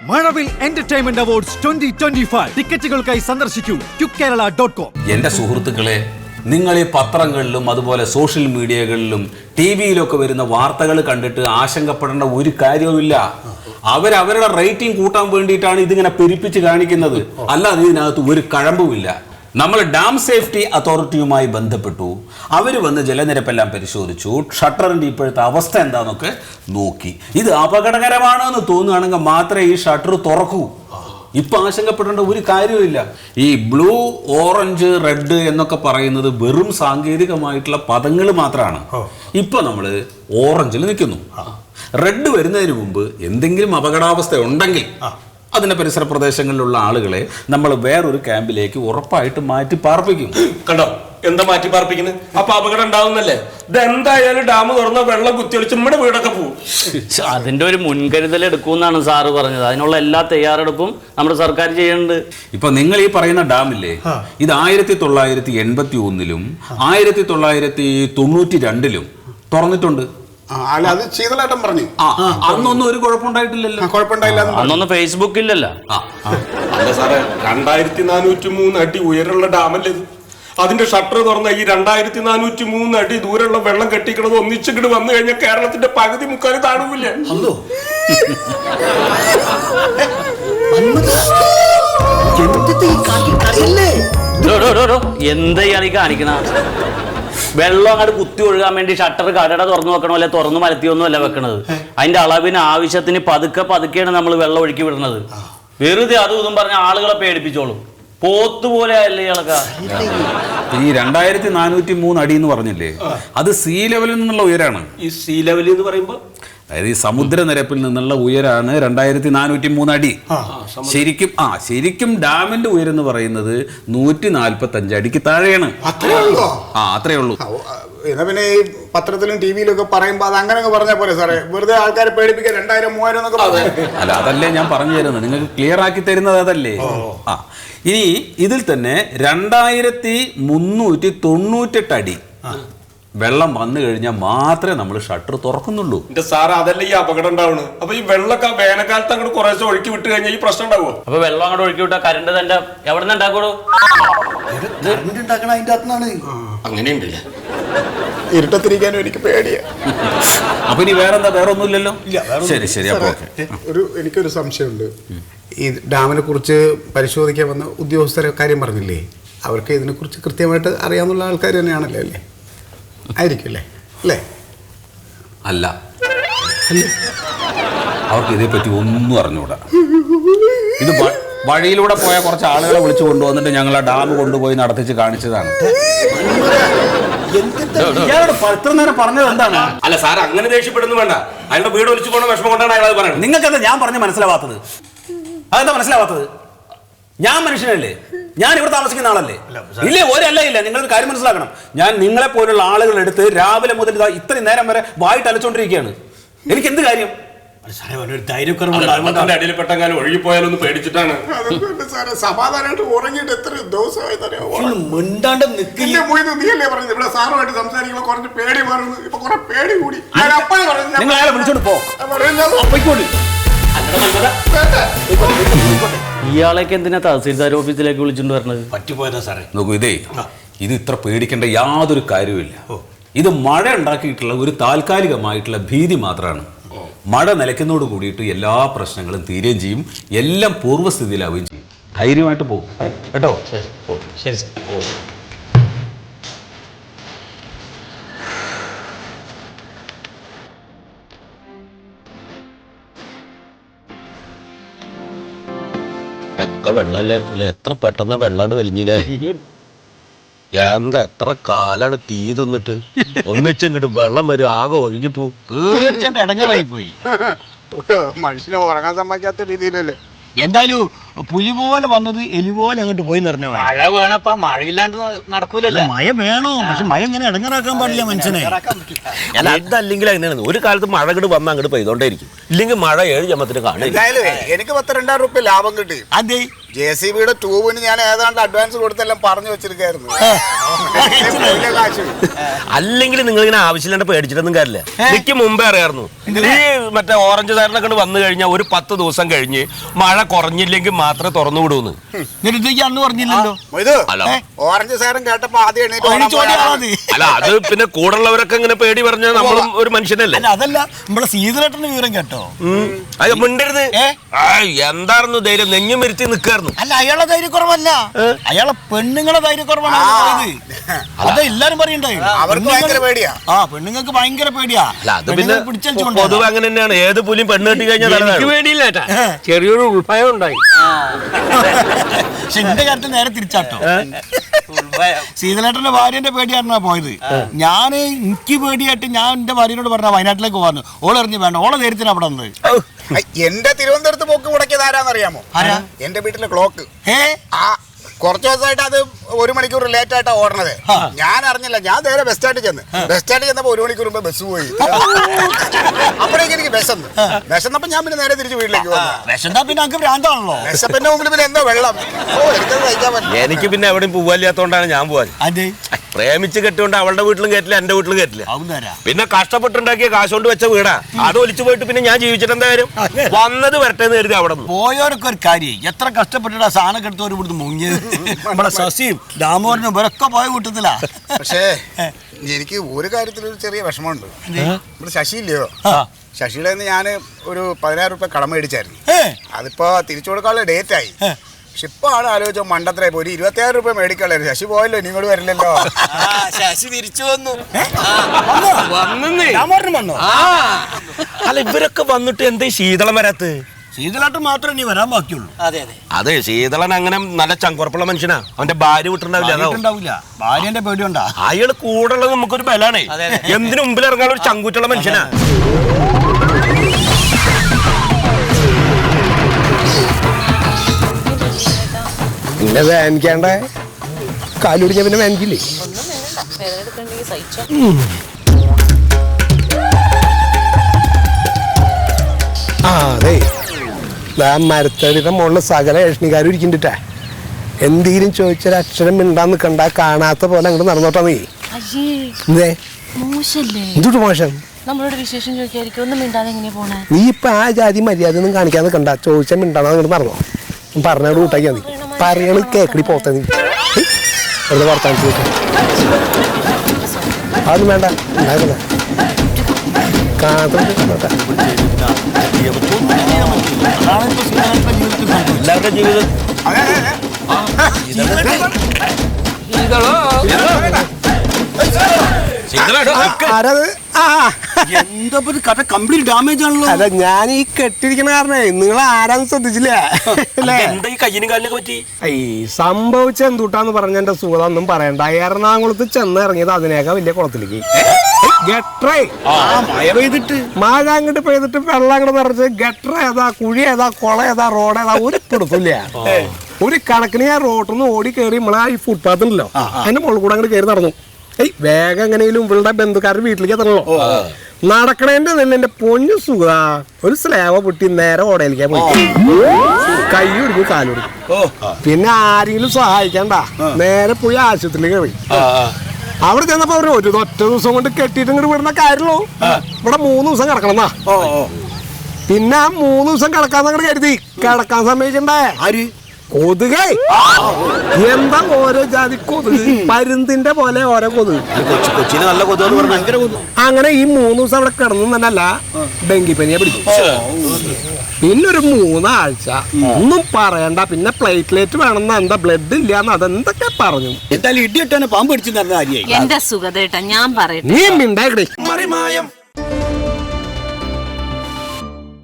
മഴവിൽ entertainment awards 2025 ടിക്കറ്റുകൾക്കായി സന്ദർശിക്കൂ QKerala.com. എൻ്റെ സുഹൃത്തുക്കളെ, നിങ്ങൾ ഈ പത്രങ്ങളിലും അതുപോലെ സോഷ്യൽ മീഡിയകളിലും TV-യിലൊക്കെ വരുന്ന വാർത്തകൾ കണ്ടിട്ട് ആശങ്കപ്പെടേണ്ട ഒരു കാര്യവുമില്ല. അവരവരുടെ റേറ്റിംഗ് കൂട്ടാൻ വേണ്ടിയിട്ടാണ് ഇതിങ്ങനെ പെരുപ്പിച്ച് കാണിക്കുന്നത്. അല്ലാതെ ഇതിനകത്ത് ഒരു കഴമ്പുമില്ല. നമ്മൾ ഡാം സേഫ്റ്റി അതോറിറ്റിയുമായി ബന്ധപ്പെട്ടു. അവർ വന്ന് ജലനിരപ്പെല്ലാം പരിശോധിച്ചു. ഷട്ടറിൻ്റെ ഇപ്പോഴത്തെ അവസ്ഥ എന്താണെന്നൊക്കെ നോക്കി. ഇത് അപകടകരമാണെന്ന് തോന്നുകയാണെങ്കിൽ മാത്രമേ ഈ ഷട്ടർ തുറക്കൂ. ഇപ്പം ആശങ്കപ്പെടേണ്ട ഒരു കാര്യമില്ല. ഈ ബ്ലൂ, ഓറഞ്ച്, റെഡ് എന്നൊക്കെ പറയുന്നത് വെറും സാങ്കേതികമായിട്ടുള്ള പദങ്ങൾ മാത്രമാണ്. ഇപ്പം നമ്മൾ ഓറഞ്ചിൽ നിൽക്കുന്നു. റെഡ് വരുന്നതിന് മുമ്പ് എന്തെങ്കിലും അപകടാവസ്ഥ ഉണ്ടെങ്കിൽ അതിന്റെ പരിസര പ്രദേശങ്ങളിലുള്ള ആളുകളെ നമ്മൾ വേറൊരു ക്യാമ്പിലേക്ക് ഉറപ്പായിട്ട് മാറ്റി പാർപ്പിക്കും. കണ്ടോ എന്താ മാറ്റി പാർപ്പിക്കുന്നത്? അപ്പൊ അപകടം ഉണ്ടാവുന്നല്ലേ? ഇതെന്തായാലും ഡാം തുറന്ന വെള്ളം കുത്തിയൊളിച്ച് നമ്മുടെ വീടൊക്കെ പോകും. അതിന്റെ ഒരു മുൻകരുതൽ എടുക്കുമെന്നാണ് സാറ് പറഞ്ഞത്. അതിനുള്ള എല്ലാ തയ്യാറെടുപ്പും നമ്മുടെ സർക്കാർ ചെയ്യുന്നുണ്ട്. ഇപ്പൊ നിങ്ങൾ ഈ പറയുന്ന ഡാമില്ലേ, ഇത് 1981-ലും 1992-ലും തുറന്നിട്ടുണ്ട്. അത് ശീതളേട്ടൻ പറഞ്ഞു. അന്നൊന്നും ഒരു കുഴപ്പമുണ്ടായിട്ടില്ലല്ലോ. അന്നൊന്നും ഫേസ്ബുക്ക് ഇല്ലല്ലോ. അല്ല സാറേ, 2403 അടി ഉയരമുള്ള ഡാമല്ലേ ഇത്? അതിന്റെ ഷട്ടർ തുറന്ന ഈ 2403 അടി ദൂരമുള്ള വെള്ളം കെട്ടിക്കണത് ഒന്നിച്ചിങ്ങോട്ട് വന്നു കഴിഞ്ഞാൽ കേരളത്തിന്റെ പകുതി മുക്കാലും താണൂല്ലേ? എന്താ ഈ കാണിക്കണ? വെള്ളം അങ്ങോട്ട് കുത്തി ഒഴുകാൻ വേണ്ടി ഷട്ടർ കടട തുറന്നു വെക്കണോ അല്ലെ തുറന്നു മലത്തിയൊന്നും അല്ല വെക്കണത്. അതിന്റെ അളവിന് ആവശ്യത്തിന് പതുക്കെയാണ് നമ്മൾ വെള്ളം ഒഴുക്കി വിടുന്നത്. വെറുതെ അതും ഇതും പറഞ്ഞ ആളുകളെ പേടിപ്പിച്ചോളും. പോത്തുപോലെ അല്ലേ ഇളക്കാ. ഈ 2403 അടി എന്ന് പറഞ്ഞില്ലേ, അത് സീ ലെവലിൽ നിന്നുള്ള ഉയരാണ്. ഈ സീ ലെവൽ എന്ന് പറയുമ്പോ അതായത് ഈ സമുദ്രനിരപ്പിൽ നിന്നുള്ള ഉയരാണ് 2403 അടി. ശരിക്കും ഡാമിന്റെ ഉയരം പറയുന്നത് 145 അടിക്ക് താഴെയാണ്. അത്രേ ഉള്ളൂ. എന്നാ പിന്നെ ഈ പത്രത്തിലും TV-യിലും ഒക്കെ പറയുമ്പോ അത് അങ്ങനെയൊക്കെ പറഞ്ഞാൽ പോലെ സാറേ, വെറുതെ ആൾക്കാരെ പേടിപ്പിക്കാൻ 2000-3000 എന്നൊക്കെ അല്ല, അതല്ലേ ഞാൻ പറഞ്ഞു തരുന്നത്. നിങ്ങൾക്ക് ക്ലിയർ ആക്കി തരുന്നത് അതല്ലേ. ഇനി ഇതിൽ തന്നെ 2398 അടി വെള്ളം വന്നു കഴിഞ്ഞാൽ മാത്രമേ നമ്മൾ ഷട്ടർ തുറക്കുന്നുള്ളൂ. എന്റെ സാറ് അതല്ലേ ഈ അപകടം ഉണ്ടാവുന്നത്. അപ്പൊ ഈ വെള്ളമൊക്കെ വേനൽക്കാലത്ത് അങ്ങോട്ട് കുറേശ്ശെ ഒഴുക്കി വിട്ട് കഴിഞ്ഞാൽ ഈ പ്രശ്നം ഉണ്ടാവുമോ? അപ്പൊ വെള്ളം അങ്ങോട്ട് ഒഴുക്കി വിട്ടാൽ കരണ്ട് തന്നെ എവിടെ നിന്ന് ഉണ്ടാക്കണോ? അങ്ങനെയുണ്ടല്ലേ? ഇരുട്ടത്തിരിക്കാനും എനിക്ക് പേടിയാ. അപ്പൊ ഇനി വേറെ ഒന്നുമില്ലല്ലോ. ശരി. അപ്പൊ എനിക്കൊരു സംശയമുണ്ട്. ഈ ഡാമിനെ കുറിച്ച് പരിശോധിക്കാൻ വന്ന ഉദ്യോഗസ്ഥരെ കാര്യം പറഞ്ഞില്ലേ, അവർക്ക് ഇതിനെക്കുറിച്ച് കൃത്യമായിട്ട് അറിയാവുന്ന ആൾക്കാർ തന്നെയാണല്ലോ അല്ലേ? ആയിരിക്കും അല്ലേ? അല്ല, അവർക്ക് ഇതേപ്പറ്റി ഒന്നും അറിഞ്ഞൂടാ. ഇത് വഴിയിലൂടെ പോയ കുറച്ച് ആളുകളെ വിളിച്ചു കൊണ്ടുവന്നിട്ട് ഞങ്ങൾ ആ ഡാം കൊണ്ടുപോയി നടത്തിച്ച് കാണിച്ചതാണ്. ഇത്ര നേരം പറഞ്ഞത് എന്താണ്? അല്ല സാർ, അങ്ങനെ ദേഷ്യപ്പെടുന്നു വേണ്ട. അയാളുടെ വീട് ഒലിച്ചു പോകണ വിഷമം കൊണ്ടാണ് അയാൾ പറയുന്നത്. നിങ്ങൾക്കെന്താ ഞാൻ പറഞ്ഞ് മനസ്സിലാവാത്തത്? അതെന്താ മനസ്സിലാവാത്തത്? ഞാൻ മനുഷ്യനല്ലേ, ഞാൻ ഇവിടെ താമസിക്കുന്ന ആളല്ലേ? ഇല്ലേ, ഇല്ല. നിങ്ങളൊരു കാര്യം മനസ്സിലാക്കണം. ഞാൻ നിങ്ങളെ പോലുള്ള ആളുകൾ എടുത്ത് രാവിലെ മുതൽ ഇത്രയും നേരം വരെ വായിട്ട് അലച്ചോണ്ടിരിക്കുകയാണ്. എനിക്ക് എന്ത് കാര്യം? അടിയിൽപ്പെട്ടെങ്കിലും ഒഴുകിപ്പോയാലൊന്ന് പേടിച്ചിട്ടാണ്. സമാധാനമായിട്ട് ഉറങ്ങിയിട്ട് എത്ര ദിവസമായി സാറുമായിട്ട് സംസാരിക്കുമ്പോൾ കുറച്ച് പേടി മാറുന്നു. ഇപ്പൊ കുറെ പേടി കൂടി. നിങ്ങൾ അയാളെ വിളിച്ചോണ്ട് പോ. ഇയാളേക്ക് എന്തിനാ തഹസീൽദാർ ഓഫീസിലേക്ക് വിളിച്ചോണ്ട് വരണത്? പറ്റിപ്പോയതാ സാറേ. നോക്കൂ, ഇത് ഇത്ര പേടിക്കേണ്ട യാതൊരു കാര്യമില്ല. ഇത് മഴ ഉണ്ടാക്കിയിട്ടുള്ള ഒരു താൽക്കാലികമായിട്ടുള്ള ഭീതി മാത്രമാണ്. മഴ നിലയ്ക്കുന്നതോട് കൂടിയിട്ട് എല്ലാ പ്രശ്നങ്ങളും തീരുകയും ചെയ്യും, എല്ലാം പൂർവ്വസ്ഥിതിയിലാവുകയും ചെയ്യും. ധൈര്യമായിട്ട് പോകും കേട്ടോ. ശരി. വെള്ളല്ലേ, എത്ര പെട്ടെന്ന് വെള്ളാണ് വലിഞ്ഞില്ലേ? എന്താ എത്ര കാലാണ് തീ തിന്നിട്ട് ഒന്നിച്ചിങ്ങോട്ട് വെള്ളം വരും, ആകെ ഒഴുകിപ്പോ ഇടങ്ങറായി പോയി. മനുഷ്യനെ ഉറങ്ങാൻ സമ്മതിക്കാത്ത രീതിയിലല്ലേ. എന്തായാലും പുലി പോലെ വന്നത് എലി പോലെ അങ്ങോട്ട് പോയി നിറഞ്ഞ മഴ വേണപ്പ. മഴയില്ലാണ്ട് നടക്കൂലല്ലോ. മഴ വേണോ, പക്ഷെ മഴ ഇങ്ങനെ ഇടങ്ങറാക്കാൻ പാടില്ല മനുഷ്യനെ. അല്ല, അതല്ലെങ്കിൽ അങ്ങനെയാണ്. ഒരു കാലത്ത് മഴ അങ്ങോട്ട് വന്നാൽ അങ്ങോട്ട് പെയ്തോണ്ടേയിരിക്കും. ഇല്ലെങ്കിൽ മഴ 7 ജമത്തിന് കാണില്ല. എനിക്ക് 10,000 റുപ്യ ലാഭം കിട്ടി. അതെ, JCBയുടെ ട്യൂബിന് ഞാൻ ഏതാണ്ട് അഡ്വാൻസ് കൊടുത്തെല്ലാം പറഞ്ഞു വെച്ചിരിക്കായിരുന്നു. അല്ലെങ്കിൽ നിങ്ങൾ ഇങ്ങനെ ആവശ്യമില്ലാണ്ട് പേടിച്ചിട്ടൊന്നും കാര്യമില്ല. എനിക്ക് മുമ്പേ അറിയായിരുന്നു ഈ മറ്റേ ഓറഞ്ച് സാറിനൊക്കെ വന്നു കഴിഞ്ഞാൽ ഒരു 10 ദിവസം കഴിഞ്ഞ് മഴ കുറഞ്ഞില്ലെങ്കിൽ മാത്രമേ തുറന്നു വിടൂന്ന്. അന്ന് പറഞ്ഞില്ലല്ലോ. ഓറഞ്ച് സാറും കേട്ടപ്പോ ആദ്യം അല്ല അത് പിന്നെ കൂടുള്ളവരൊക്കെ ഇങ്ങനെ പേടി പറഞ്ഞാൽ നമ്മളും ഒരു മനുഷ്യനല്ലേ. അതല്ല നമ്മളെ സീതളേട്ടന്റെ വിവരം കേട്ടോ. അത് മിണ്ടരുത്. എന്തായിരുന്നു ധൈര്യം? നെഞ്ഞും വരുത്തി നിൽക്കായിരുന്നു. അല്ല അയാളെ ധൈര്യക്കുറവല്ല, അയാളെ പെണ്ണുങ്ങളെ ധൈര്യക്കുറവാണ്. അതെ എല്ലാരും പറയണ്ടായി അവർക്ക് ഭയങ്കര പേടിയാ. പെണ്ണുങ്ങൾക്ക് ഭയങ്കര പേടിയാ. അത് പിന്നെ പൊതുവെ അങ്ങനെ തന്നെയാണ്. ഏത് പുലിയും പെണ്ണ് കെട്ടി കഴിഞ്ഞാൽ പേടിയില്ല, ചെറിയൊരു ഉൾഭയം ഉണ്ടായി. പക്ഷെ എന്റെ കാര്യത്തിൽ നേരെ തിരിച്ചാട്ടോ. സീതളേട്ടന്റെ ഭാര്യന്റെ പേടിയായിരുന്നാ പോയത്. ഞാന് എനിക്ക് പേടിയായിട്ട് ഞാൻ എന്റെ ഭാര്യനോട് പറഞ്ഞ വയനാട്ടിലേക്ക് പോകാന്ന്. ഓളെറിഞ്ഞ് വേണ്ട, ഓളെ ധൈര്യത്തിന് അവിടെ വന്നത്. എന്റെ തിരുവനന്തപുരത്ത് പോക്ക് മുടക്കിയത് ആരാന്നറിയാമോ? എന്റെ വീട്ടിലെ ക്ലോക്ക്. കുറച്ച് ദിവസമായിട്ട് അത് 1 മണിക്കൂർ ലേറ്റ് ആയിട്ടാ ഓടണത്. ഞാൻ അറിഞ്ഞില്ല. ഞാൻ നേരെ ബസ് സ്റ്റാൻഡിൽ ചെന്നപ്പോ 1 മണിക്കൂർ മുമ്പ് ബസ് പോയി. അപ്പോഴേക്കും എനിക്ക് വിശന്നപ്പോ ഞാൻ പിന്നെ നേരെ തിരിച്ച് വീട്ടിലേക്ക് വന്നു. വിശന്നാ പിന്നെ നമുക്ക് ഭ്രാന്താണല്ലോ. വിശപ്പിന്റെ മുമ്പിൽ പിന്നെ എന്തോ വെള്ളം. എനിക്കത് കഴിക്കാൻ പറ്റില്ല. എനിക്ക് പിന്നെ എവിടെയും പോവാല്ലാത്തോണ്ടാണ് ഞാൻ പോവാൻ. പ്രേമിച്ച് കെട്ടുകൊണ്ട് അവളുടെ വീട്ടിലും കേട്ടില്ല, എന്റെ വീട്ടിലും കേട്ടില്ല. പിന്നെ കഷ്ടപ്പെട്ടുണ്ടാക്കിയ കാശ് കൊണ്ട് വെച്ച വീടാ. അത് ഒലിച്ചു പോയിട്ട് പിന്നെ ഞാൻ ജീവിച്ചിട്ട് എന്താ കാര്യം? വന്നത് വരട്ടെ എന്ന് കരുതി അവിടെ പോയവരൊക്കെ ഒരു കാര്യം. എത്ര കഷ്ടപ്പെട്ടിട്ട് സാധനം കെടുത്തവർ ഇവിടുന്ന് മുങ്ങിയത്. നമ്മളെ ശശിയും ദാമോദരനും ഇവരൊക്കെ പോയ കൂട്ടത്തിലാ. പക്ഷേ എനിക്ക് ഒരു കാര്യത്തിൽ ഒരു ചെറിയ വിഷമമുണ്ട്. ഇവിടെ ശശി ഇല്ലയോ? ശശിയുടെ ഞാൻ ഒരു 10,000 രൂപ കടമ മേടിച്ചായിരുന്നു. അതിപ്പോ തിരിച്ചു കൊടുക്കാനുള്ള ഡേറ്റ് ആയി. പക്ഷെ ഇപ്പൊ ആണ് ആലോചിച്ചോ മണ്ടത്രേ പോയി 26,000 രൂപ മേടിക്കാളായിരുന്നു. ശശി പോയല്ലോ, നിങ്ങള് വരില്ലല്ലോ. ശശി തിരിച്ചു വന്നു. അല്ല ഇവരൊക്കെ വന്നിട്ട് എന്താ ശീതളം വരാത്ത്? ശീതളായിട്ട് മാത്രമേ ഇനി വരാൻ ബാക്കിയുള്ളൂ. അതെ ശീതളൻ അങ്ങനെ നല്ല ചങ്കുറപ്പുള്ള മനുഷ്യനാ. അവന്റെ ഭാര്യ വിട്ടുണ്ടാവില്ല. ഭാര്യന്റെ പേടിയുണ്ടാ? അയാള് കൂടെ ഉള്ളത് നമുക്കൊരു ബലാണേ. എന്തിനു മുമ്പിൽ ഇറങ്ങാൻ ഒരു ചങ്കൂറ്റുള്ള മനുഷ്യനാ. പിന്നെ വേനിക്കാണ്ടേ കാലുടിഞ്ഞ പിന്നെ വേനിക്കില്ലേ? അതെ മരത്തടിയുടെ മുകളിൽ സകല ഏഷണിക്കാരും ഇരിക്കണ്ടിട്ടാ. എന്തെങ്കിലും ചോദിച്ചൊരക്ഷരം മിണ്ടാന്ന് കണ്ടാ കാണാത്ത പോലെ അങ്ങോട്ട് നടന്നോട്ടാ നീ. എന്തേ എന്തുട്ട് മോശം? നീ ഇപ്പൊ ആ ജാതി മര്യാദ ഒന്നും കാണിക്കാന്ന് കണ്ട ചോദിച്ചാൽ മിണ്ടാന്ന് അങ്ങോട്ട് നടന്നോ. പറഞ്ഞോട് കൂട്ടാക്കിയാ നീ പറയണ കേക്കടി പോത്ത നീ വെറുതെ വർത്താനത്ത് അതൊന്നും വേണ്ട. എല്ലാവരുടെ ജീവിതം എന്താ കഥ കംപ്ലീറ്റ് ഡാമേജ് ആണല്ലോ. അല്ല ഞാൻ ഈ കെട്ടിരിക്കണ കാരണേ നിങ്ങൾ ആരാന്ന് ശ്രദ്ധിച്ചില്ല. എന്താ ഈ കയ്യിനും കാലിനൊക്കെ പറ്റി? സംഭവിച്ച എന്തുട്ടാന്ന് പറഞ്ഞ എന്റെ സുഖതൊന്നും പറയണ്ട. എറണാകുളത്ത് ചെന്ന് ഇറങ്ങിയത് അതിനേക്കാൾ വലിയ കുളത്തിലേക്ക്. മഴ അങ്ങോട്ട് പെയ്തിട്ട് വെള്ളം അങ്ങോട്ട് നിറച്ച് ഗട്ടർ ഏതാ, കുഴി ഏതാ, കുള ഏതാ, റോഡ് ഏതാ ഒരു പിടുത്തില്ല. ഒരു കണക്കിന് ഞാൻ റോഡിൽ നിന്ന് ഓടി കയറി നമ്മളെ ഈ ഫുട്പാത്ത് ഉണ്ടല്ലോ അതിന്റെ മുകളിൽ കൂടെ അങ്ങോട്ട് കയറി നടന്നു. വേഗം എങ്ങനെയും ഇവളുടെ ബന്ധുക്കാരുടെ വീട്ടിലേക്ക് എത്തണല്ലോ. നടക്കണേന്റെ തന്നെ എന്റെ പൊന്നു സുഖ ഒരു സ്ലാബ് പൊട്ടി നേരെ ഓടയിലേക്കാ പോയി. കൈ ഒടിഞ്ഞു കാലൊടിഞ്ഞു. പിന്നെ ആരെങ്കിലും സഹായിക്കണ്ട നേരെ പോയി ആശുപത്രിയിലേക്ക് പോയി. അവിടെ ചെന്നപ്പോ അവര് ഒരു ഒറ്റ ദിവസം കൊണ്ട് കെട്ടിയിട്ട് ഇങ്ങോട്ട് വിടുന്ന കാര്യമുള്ളൂ. ഇവിടെ 3 ദിവസം കിടക്കണമെന്നാ. പിന്നെ 3 ദിവസം കിടക്കാന്ന് അങ്ങോട്ട് കരുതി കിടക്കാൻ സമ്മതിക്കണ്ടേ? കൊതുക് എന്താ ഓരോ ജാതി കൊതുക്, പരുന്തിന്റെ പോലെ ഓരോ കൊതുക്. കൊച്ചിന് നല്ല കൊതുക്. അങ്ങനെ ഈ 3 ദിവസം അവിടെ കിടന്നു തന്നെയല്ല ഡെങ്കിപ്പനിയെ പിടിക്കും. പിന്നെ ഒരു 3 ആഴ്ച ഒന്നും പറയണ്ട. പിന്നെ പ്ലേറ്റ്ലേറ്റ് വേണമെന്ന് എന്താ ബ്ലഡ് ഇല്ലാന്ന് അതെന്തൊക്കെ പറഞ്ഞു. എന്തായാലും ഇടിയിട്ടാണ് പാമ്പ് പിടിച്ചു നടന്ന കാര്യമായി. എന്റെ സുഖതേട്ടാ ഞാൻ പറയട്ടെ. നീ മിണ്ടായിക്കടേ.